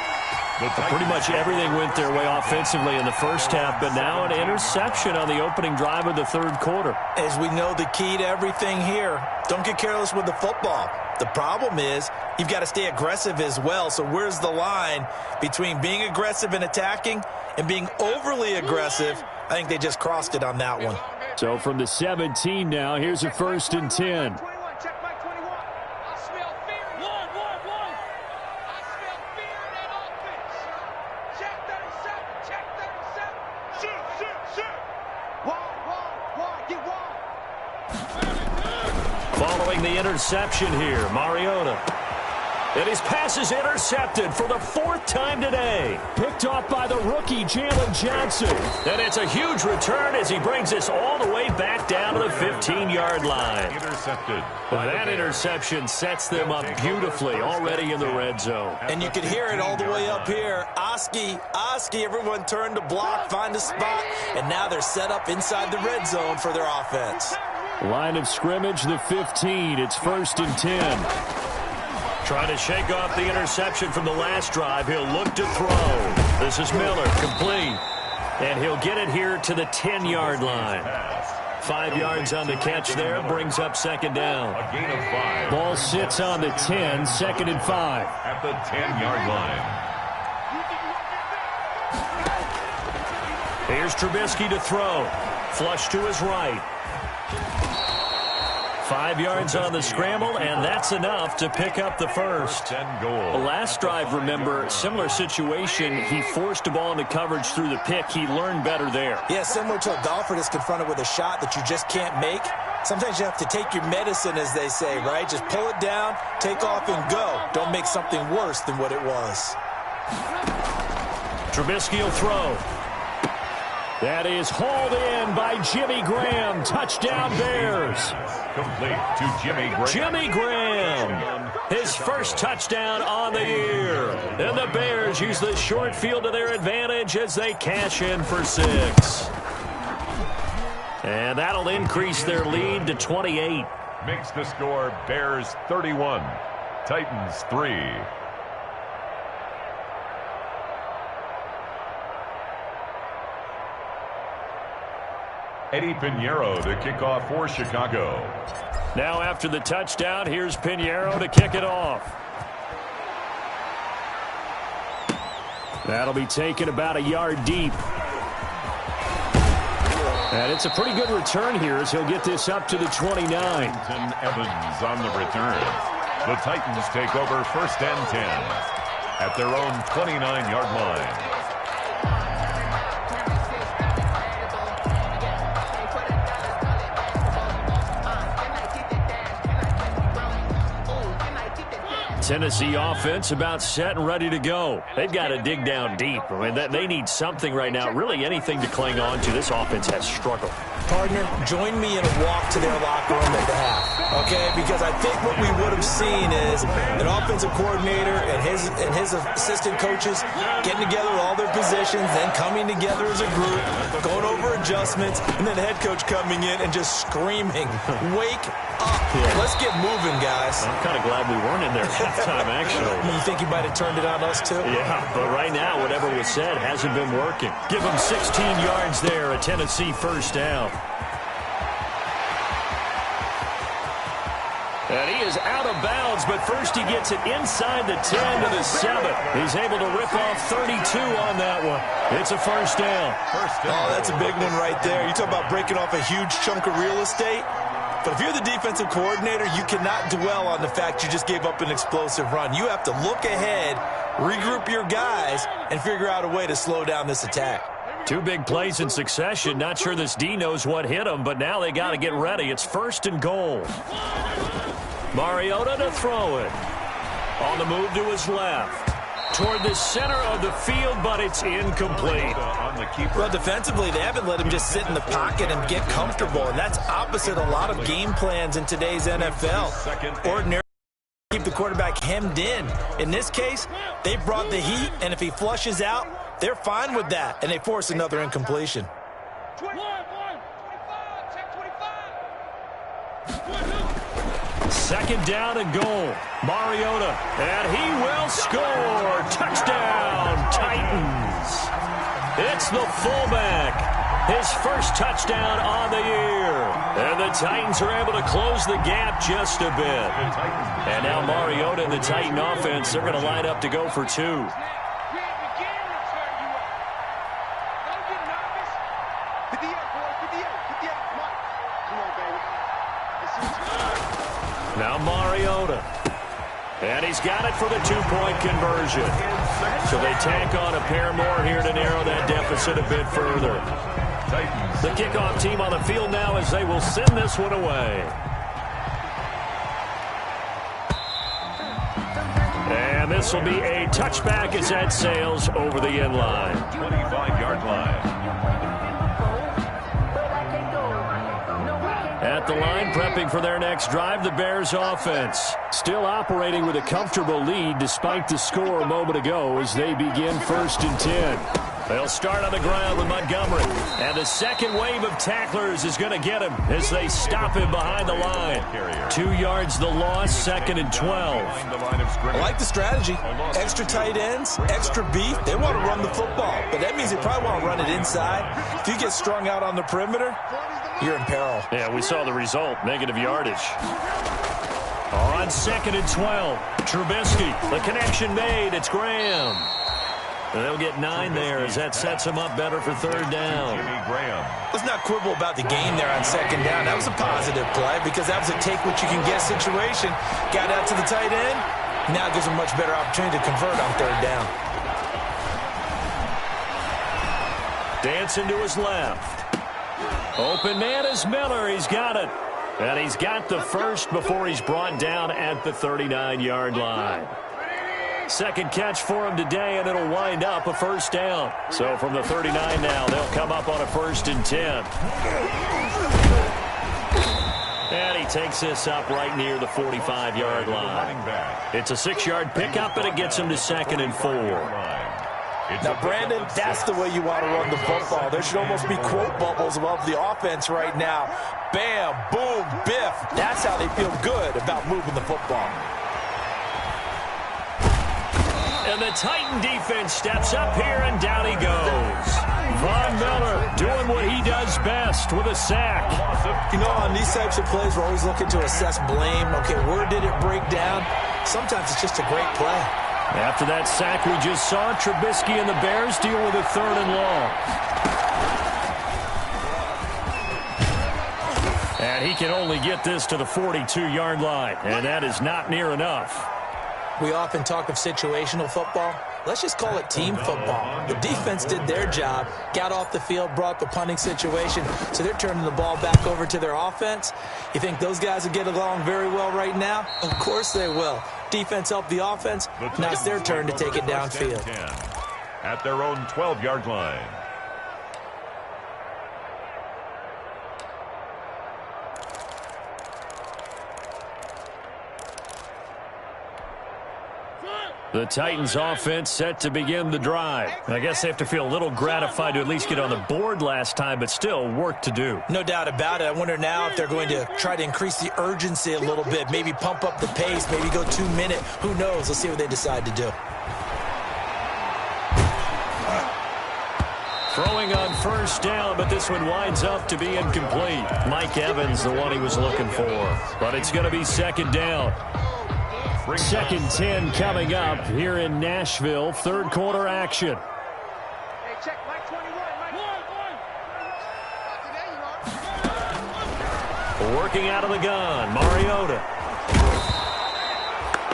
Pretty much everything went their way offensively in the first half, but now an interception on the opening drive of the third quarter. As we know, the key to everything here, don't get careless with the football. The problem is you've got to stay aggressive as well. So where's the line between being aggressive and attacking and being overly aggressive? I think they just crossed it on that one. So from the 17 now, here's a 1st and 10. Following the interception here, Mariota. And his pass is intercepted for the 4th time today. Picked off by the rookie, Jalen Johnson. And it's a huge return as he brings us all the way back down to the 15-yard line. Intercepted. Well, that interception sets them up beautifully already in the red zone. And you can hear it all the way up here. Oski, everyone turned to block, find a spot, and now they're set up inside the red zone for their offense. Line of scrimmage, the 15. It's 1st and 10. Trying to shake off the interception from the last drive. He'll look to throw. This is Miller, complete. And he'll get it here to the 10-yard line. 5 yards on the catch there, brings up 2nd down. A gain of 5. Ball sits on the 10, 2nd and 5. At the 10-yard line. Here's Trubisky to throw. Flush to his right. 5 yards on the scramble, and that's enough to pick up the first. And goal. The last drive, remember, similar situation. He forced the ball into coverage through the pick. He learned better there. Yeah, similar to a golfer that's confronted with a shot that you just can't make. Sometimes you have to take your medicine, as they say, right? Just pull it down, take off, and go. Don't make something worse than what it was. Trubisky will throw. That is hauled in by Jimmy Graham. Touchdown, Bears. Complete to Jimmy Graham. Jimmy Graham, his first touchdown on the year. And the Bears use the short field to their advantage as they cash in for 6. And that'll increase their lead to 28. Makes the score Bears 31, Titans 3. Eddie Pinheiro to kick off for Chicago. Now after the touchdown, here's Pinheiro to kick it off. That'll be taken about a yard deep. And it's a pretty good return here as he'll get this up to the 29. Evans on the return. The Titans take over 1st and 10 at their own 29-yard line. Tennessee offense about set and ready to go. They've got to dig down deep. I mean, they need something right now, really anything to cling on to. This offense has struggled. Partner, join me in a walk to their locker room at the half, okay? Because I think what we would have seen is an offensive coordinator and his assistant coaches getting together with all their positions, then coming together as a group, going over adjustments, and then the head coach coming in and just screaming, "Wake up. Yeah. Let's get moving, guys." I'm kind of glad we weren't in there at halftime, actually. You think you might have turned it on us, too? Yeah, but right now, whatever was said hasn't been working. Give them 16 yards there, a Tennessee 1st down. And he is out of bounds, but first he gets it inside the 10 to the 7. He's able to rip off 32 on that one. It's a 1st down. Oh, that's a big one right there. You talk about breaking off a huge chunk of real estate. But if you're the defensive coordinator, you cannot dwell on the fact you just gave up an explosive run. You have to look ahead, regroup your guys, and figure out a way to slow down this attack. 2 big plays in succession. Not sure this D knows what hit him, but now they got to get ready. It's 1st and goal. Mariota to throw it. On the move to his left. Toward the center of the field, but it's incomplete. Well, defensively, they haven't let him just sit in the pocket and get comfortable, and that's opposite a lot of game plans in today's NFL. Ordinarily, keep the quarterback hemmed in. In this case, they brought the heat, and if he flushes out, They're fine with that, and they force another incompletion. 25, check 25. Second down and goal. Mariota, and he will score. Touchdown, Titans. It's the fullback. His first touchdown on the year. And the Titans are able to close the gap just a bit. And now Mariota and the Titan offense, they're going to line up to go for two. Now Mariota. And he's got it for the two-point conversion. So they tack on a pair more here to narrow that deficit a bit further. The kickoff team on the field now as they will send this one away. And this will be a touchback as that sails over the end line. 25-yard line. At the line, prepping for their next drive, the Bears offense. Still operating with a comfortable lead despite the score a moment ago as they begin 1st and 10. They'll start on the ground with Montgomery. And the second wave of tacklers is going to get him as they stop him behind the line. 2 yards the loss, 2nd and 12. I like the strategy. Extra tight ends, extra beef. They want to run the football, but that means they probably want to run it inside. If you get strung out on the perimeter, you're in peril. Yeah, we saw the result, negative yardage. On 2nd and 12, Trubisky, the connection made, it's Graham. And they'll get 9 there as that sets them up better for 3rd down. Let's not quibble about the gain there on 2nd down. That was a positive play because that was a take-what-you-can-get situation. Got out to the tight end. Now it gives them a much better opportunity to convert on 3rd down. Dancing to his left. Open man is Miller. He's got it. And he's got the first before he's brought down at the 39-yard line. Second catch for him today, and it'll wind up a 1st down. So from the 39 now, they'll come up on a 1st and 10. And he takes this up right near the 45-yard line. It's a 6-yard pickup, and it gets him to 2nd and 4. Now, Brandon, that's the way you want to run the football. There should almost be quote bubbles above the offense right now. Bam, boom, biff. That's how they feel good about moving the football. And the Titan defense steps up here, and down he goes. Von Miller doing what he does best with a sack. You know, on these types of plays, we're always looking to assess blame. Okay, where did it break down? Sometimes it's just a great play. After that sack we just saw, Trubisky and the Bears deal with a 3rd and long. And he can only get this to the 42-yard line, and that is not near enough. We often talk of situational football. Let's just call it team football. The defense did their job, got off the field, brought the punting situation, so they're turning the ball back over to their offense. You think those guys will get along very well right now? Of course they will. Defense helped the offense. Now it's their turn to take it downfield. At their own 12-yard line. The Titans offense set to begin the drive. I guess they have to feel a little gratified to at least get on the board last time, but still work to do. No doubt about it. I wonder now if they're going to try to increase the urgency a little bit, maybe pump up the pace, maybe go 2-minute. Who knows? Let's see what they decide to do. Throwing on 1st down, but this one winds up to be incomplete. Mike Evans, the one he was looking for. But it's going to be 2nd down. 2nd 10 coming up here in Nashville. 3rd quarter action. Hey, check Mike 21. Mike. Working out of the gun, Mariota.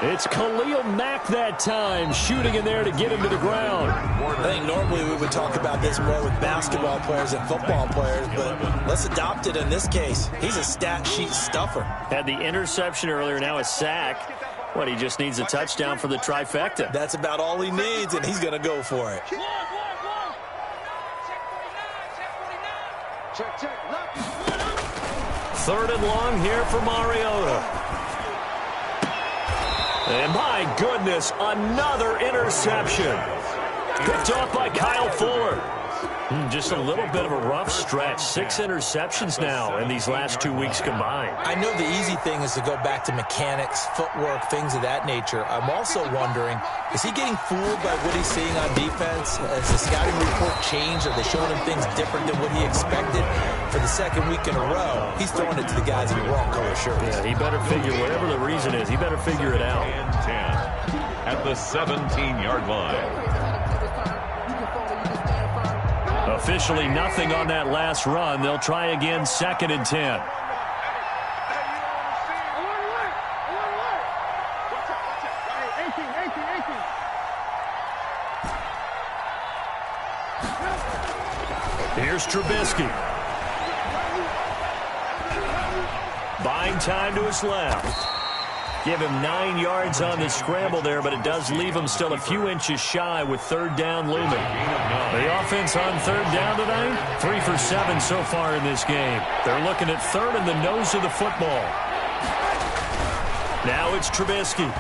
It's Khalil Mack that time, shooting in there to get him to the ground. I think normally we would talk about this more with basketball players and football players, but let's adopt it in this case. He's a stat sheet stuffer. Had the interception earlier, now a sack. What, he just needs a touchdown for the trifecta. That's about all he needs, and he's going to go for it. Check, check. 3rd and long here for Mariota. And my goodness, another interception. Picked off by Kyle Fuller. Just a little bit of a rough stretch. 6 interceptions now in these last 2 weeks combined. I know the easy thing is to go back to mechanics, footwork, things of that nature. I'm also wondering, is he getting fooled by what he's seeing on defense? Has the scouting report changed? Are they showing him things different than what he expected? For the second week in a row, he's throwing it to the guys in the wrong color shirts. Yeah, he better figure, whatever the reason is, he better figure it out. And 10 at the 17-yard line. Officially nothing on that last run. They'll try again, 2nd and 10. Here's Trubisky. Buying time to his left. Give him 9 yards on the scramble there, but it does leave him still a few inches shy with 3rd down looming. The offense on 3rd down tonight, 3 for 7 so far in this game. They're looking at 3rd in the nose of the football. Now it's Trubisky.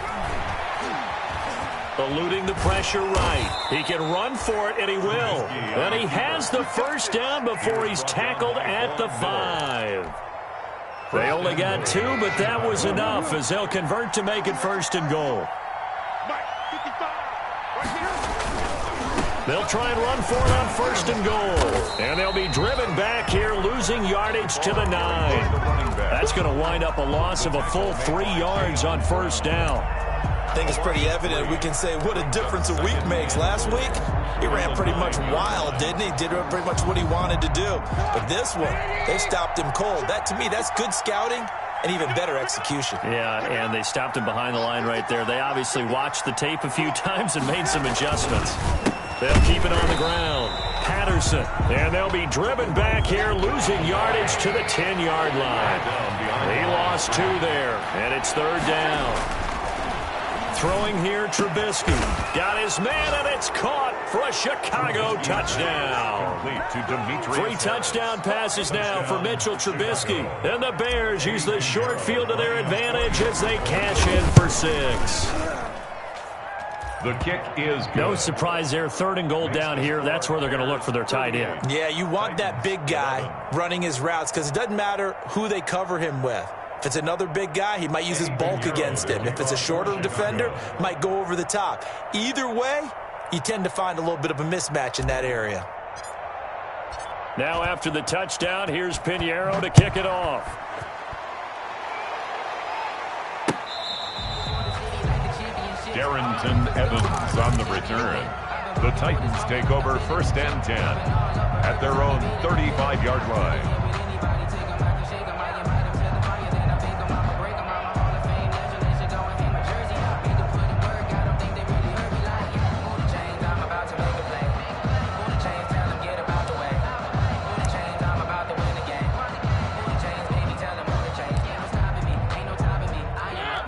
Eluding the pressure right. He can run for it, and he will. And he has the 1st down before he's tackled at the 5. They only got 2, but that was enough as they'll convert to make it 1st and goal. They'll try and run for it on 1st and goal. And they'll be driven back here, losing yardage to the 9. That's going to wind up a loss of a full 3 yards on 1st down. I think it's pretty evident. We can say what a difference a week makes. Last week, he ran pretty much wild, didn't he? Did pretty much what he wanted to do. But this one, they stopped him cold. That, to me, that's good scouting and even better execution. Yeah, and they stopped him behind the line right there. They obviously watched the tape a few times and made some adjustments. They'll keep it on the ground. Patterson, and they'll be driven back here, losing yardage to the 10-yard line. He lost 2 there, and it's 3rd down. Throwing here, Trubisky. Got his man, and it's caught for a Chicago touchdown. 3 touchdown passes now for Mitchell Trubisky. And the Bears use the short field to their advantage as they cash in for 6. The kick is good. No surprise there. 3rd and goal down here. That's where they're going to look for their tight end. Yeah, you want that big guy running his routes because it doesn't matter who they cover him with. If it's another big guy, he might use his bulk against him. If it's a shorter defender, might go over the top. Either way, you tend to find a little bit of a mismatch in that area. Now after the touchdown, here's Pinheiro to kick it off. Darrington Evans on the return. The Titans take over 1st and 10 at their own 35-yard line.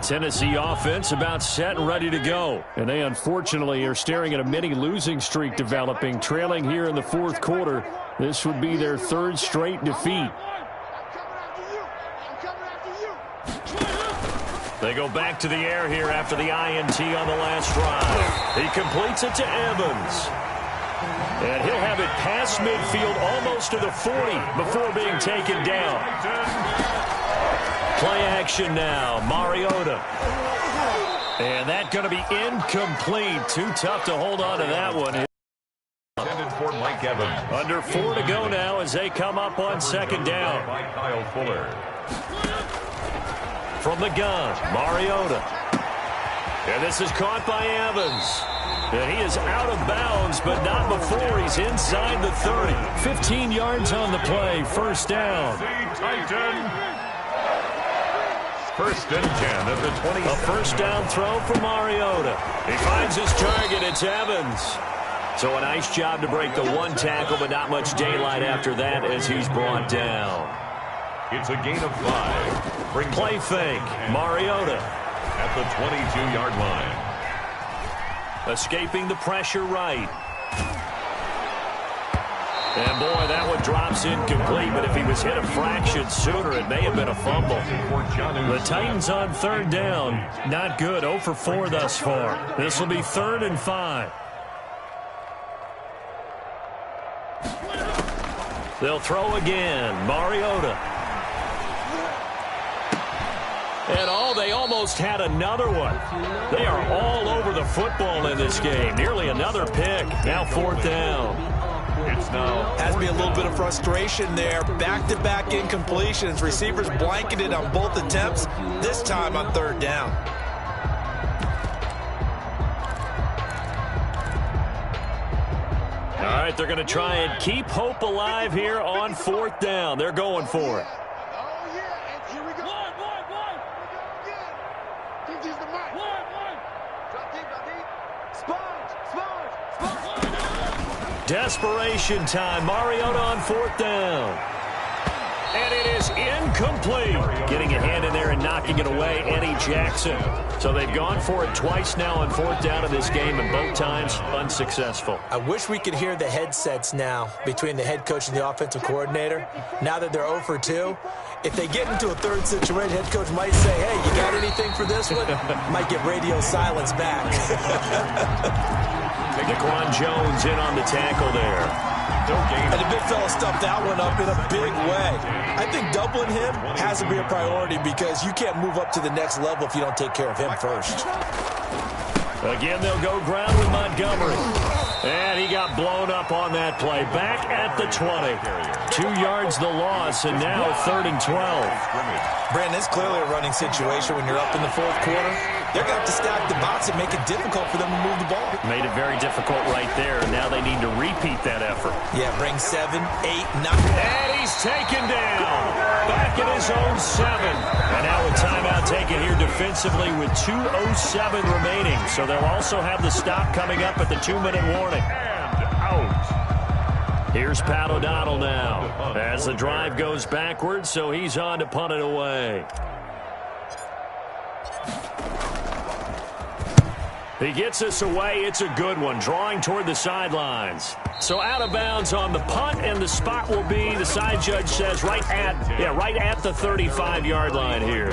Tennessee offense about set and ready to go. And they unfortunately are staring at a mini losing streak developing, trailing here in the 4th quarter. This would be their 3rd straight defeat. They go back to the air here after the INT on the last drive. He completes it to Evans. And he'll have it past midfield almost to the 40 before being taken down. Play action now, Mariota. And that's going to be incomplete. Too tough to hold on to that one. Intended for Mike Evans. Under 4 to go now as they come up on 2nd down. By Kyle Fuller. From the gun, Mariota. And this is caught by Evans. And he is out of bounds, but not before he's inside the 30. 15 yards on the play, 1st down. Titan. 1st and 10 at the 20. A 1st down throw for Mariota. He finds his target. It's Evans. So a nice job to break the 1 tackle, but not much daylight after that as he's brought down. It's a gain of 5. Play fake. Mariota. At the 22-yard line. Escaping the pressure right. And, boy, that one drops incomplete, but if he was hit a fraction sooner, it may have been a fumble. The Titans on 3rd down. Not good. 0 for 4 thus far. This will be 3rd and 5. They'll throw again. Mariota. And they almost had another one. They are all over the football in this game. Nearly another pick. Now 4th down. Has to be a little bit of frustration there. Back-to-back incompletions. Receivers blanketed on both attempts, this time on 3rd down. All right, they're going to try and keep hope alive here on 4th down. They're going for it. Oh, yeah, and here we go. One. Here we go again. Use the mic. One. Drop deep. Sponge. Desperation time. Mariota on 4th down. And it is incomplete. Getting a hand in there and knocking it away, Eddie Jackson. So they've gone for it twice now on 4th down in this game, and both times unsuccessful. I wish we could hear the headsets now between the head coach and the offensive coordinator. Now that they're 0 for 2, if they get into a 3rd situation, head coach might say, hey, you got anything for this one? Might get radio silence back. Daquan Jones in on the tackle there. And the big fella stuffed that one up in a big way. I think doubling him has to be a priority because you can't move up to the next level if you don't take care of him first. Again, they'll go ground with Montgomery. And he got blown up on that play. Back at the 20. 2 yards the loss, and now 3rd and 12. Brandon, it's clearly a running situation when you're up in the 4th quarter. They're going to have to stack the box and make it difficult for them to move the ball. Made it very difficult right there. Now they need to repeat that effort. Yeah, bring 7, 8, 9. And he's taken down. Back at his own 7. And now a timeout taken here defensively with 2:07 remaining. So they'll also have the stop coming up at the 2-minute warning. And out. Here's Pat O'Donnell now as the drive goes backwards, so he's on to punt it away. He gets us away. It's a good one, drawing toward the sidelines. So out of bounds on the punt, and the spot will be, the side judge says, right at the 35-yard line here.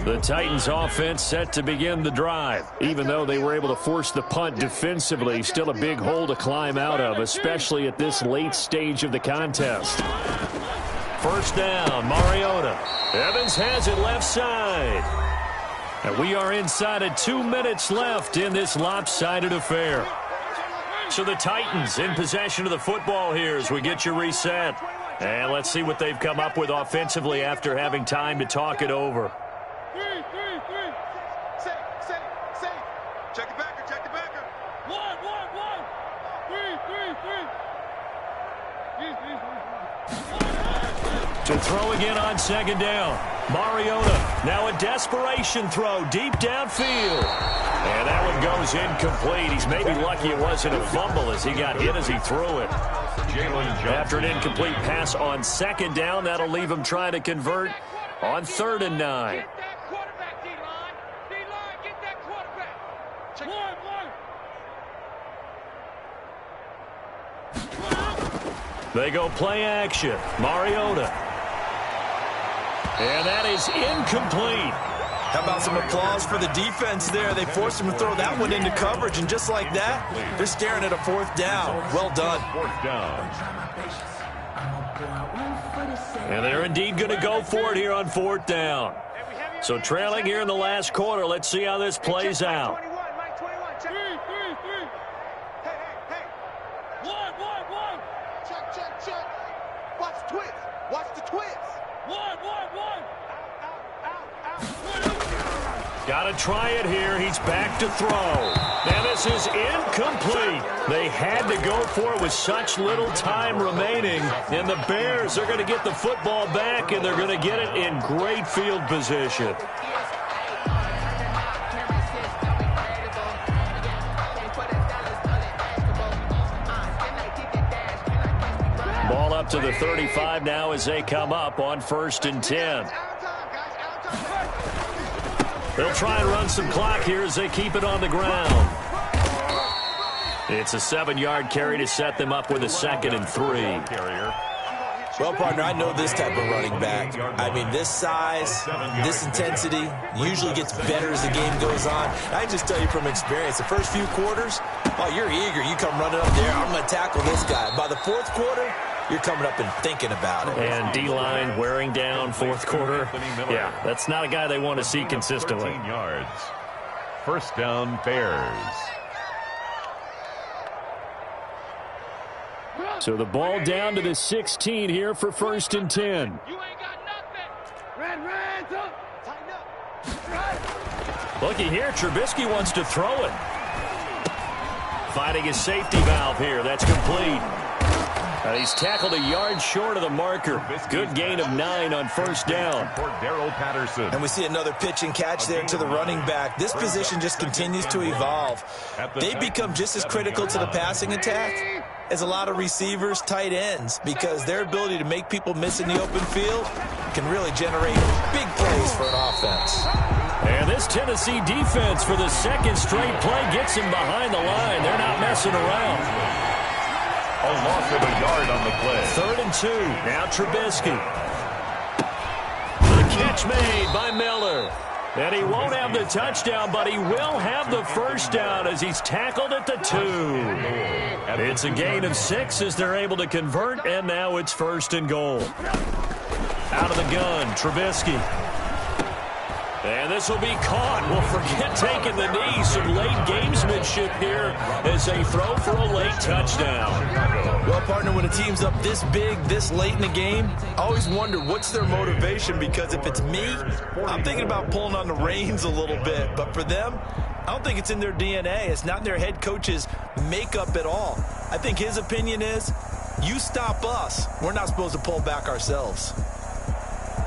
The Titans offense set to begin the drive. Even though they were able to force the punt defensively, still a big hole to climb out of, especially at this late stage of the contest. 1st down, Mariota. Evans has it left side. And we are inside of 2 minutes left in this lopsided affair. So the Titans in possession of the football here as we get you reset. And let's see what they've come up with offensively after having time to talk it over. Check the backer. One. 3. To throw again on 2nd down. Mariota, now a desperation throw deep downfield. And that one goes incomplete. He's maybe lucky it wasn't a fumble as he got hit as he threw it. After an incomplete pass on 2nd down, that'll leave him trying to convert on 3rd and 9. They go play action. Mariota. And that is incomplete. How about some applause for the defense there? They forced him to throw that one into coverage, and just like that, they're staring at a 4th down. Well done. 4th down. And they're indeed going to go for it here on 4th down. So trailing here in the last quarter. Let's see how this plays out. Mike 21. Check. 3. Hey. One. Check. Watch the twist. One. Out. Got to try it here. He's back to throw. And this is incomplete. They had to go for it with such little time remaining. And the Bears are going to get the football back, and they're going to get it in great field position. Ball up to the 35 now as they come up on 1st and 10. They'll try and run some clock here as they keep it on the ground. It's a 7-yard carry to set them up with a 2nd and 3. Well, partner, I know this type of running back. I mean, this size, this intensity usually gets better as the game goes on. I just tell you from experience, the first few quarters, oh, you're eager. You come running up there, I'm going to tackle this guy. By the fourth quarter, you're coming up and thinking about it. And D-line wearing down fourth quarter. Yeah, that's not a guy they want to see consistently. 13 yards. First down, Bears. So the ball down to the 16 here for 1st and 10. You ain't got nothing. Red, up. Tighten up. Looky here, Trubisky wants to throw it. Finding his safety valve here. That's complete. He's tackled a yard short of the marker. Good gain of 9 on 1st down. And we see another pitch and catch there to the running back. This position just continues to evolve. They become just as critical to the passing attack as a lot of receivers, tight ends, because their ability to make people miss in the open field can really generate big plays for an offense. And this Tennessee defense for the second straight play gets him behind the line. They're not messing around. A loss of a yard on the play. 3rd and 2. Now Trubisky. The catch made by Miller. And he won't have the touchdown, but he will have the first down as he's tackled at the 2. It's a gain of 6 as they're able to convert, and now it's 1st and goal. Out of the gun, Trubisky. And this will be caught. Well, forget taking the knee. Some late gamesmanship here as they throw for a late touchdown. Well, partner, when a team's up this big, this late in the game, I always wonder what's their motivation, because if it's me, I'm thinking about pulling on the reins a little bit. But for them, I don't think it's in their DNA. It's not in their head coach's makeup at all. I think his opinion is, you stop us, we're not supposed to pull back ourselves.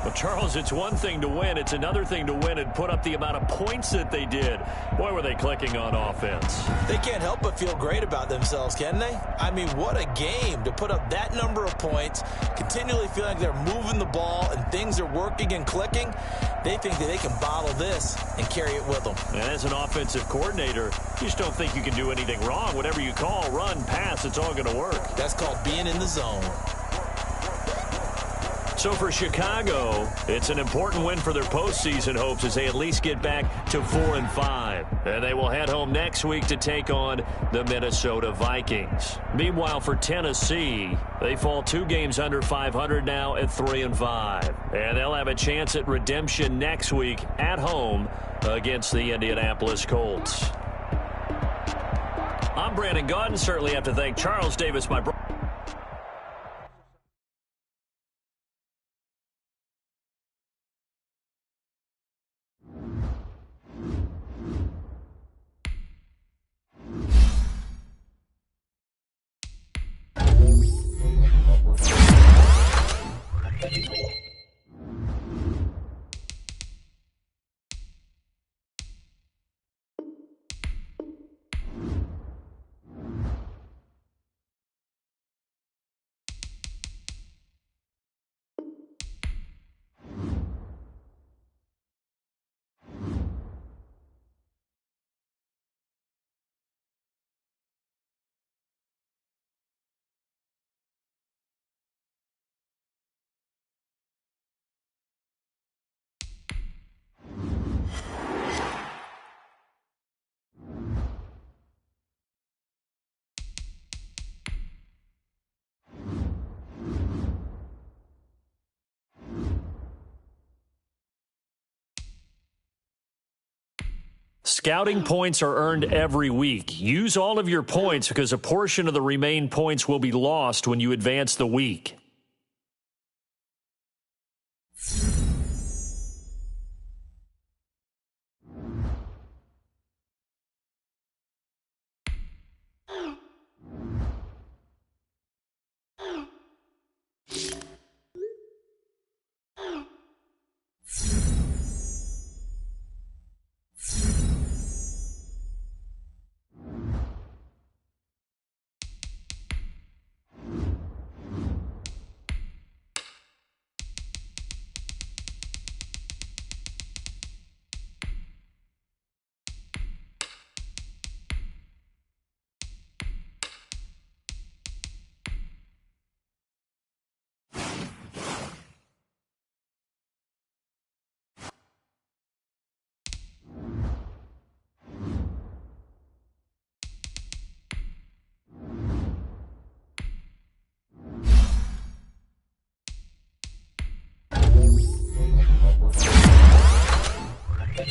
Well, Charles, it's one thing to win. It's another thing to win and put up the amount of points that they did. Boy, were they clicking on offense. They can't help but feel great about themselves, can they? I mean, what a game to put up that number of points, continually feeling like they're moving the ball and things are working and clicking. They think that they can bottle this and carry it with them. And as an offensive coordinator, you just don't think you can do anything wrong. Whatever you call, run, pass, it's all going to work. That's called being in the zone. So for Chicago, it's an important win for their postseason hopes as they at least get back to 4-5. And they will head home next week to take on the Minnesota Vikings. Meanwhile, for Tennessee, they fall 2 games under 500 now at 3-5. And they'll have a chance at redemption next week at home against the Indianapolis Colts. I'm Brandon Gaudin. Certainly have to thank Charles Davis, my brother. Scouting points are earned every week. Use all of your points because a portion of the remaining points will be lost when you advance the week.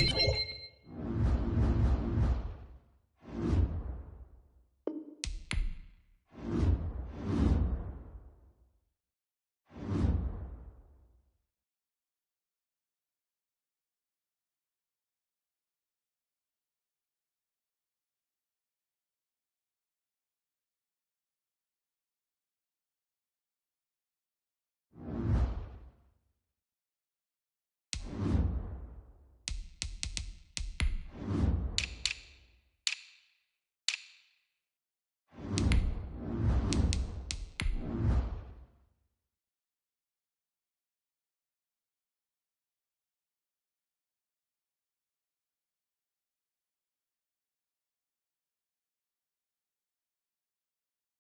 Tennessee.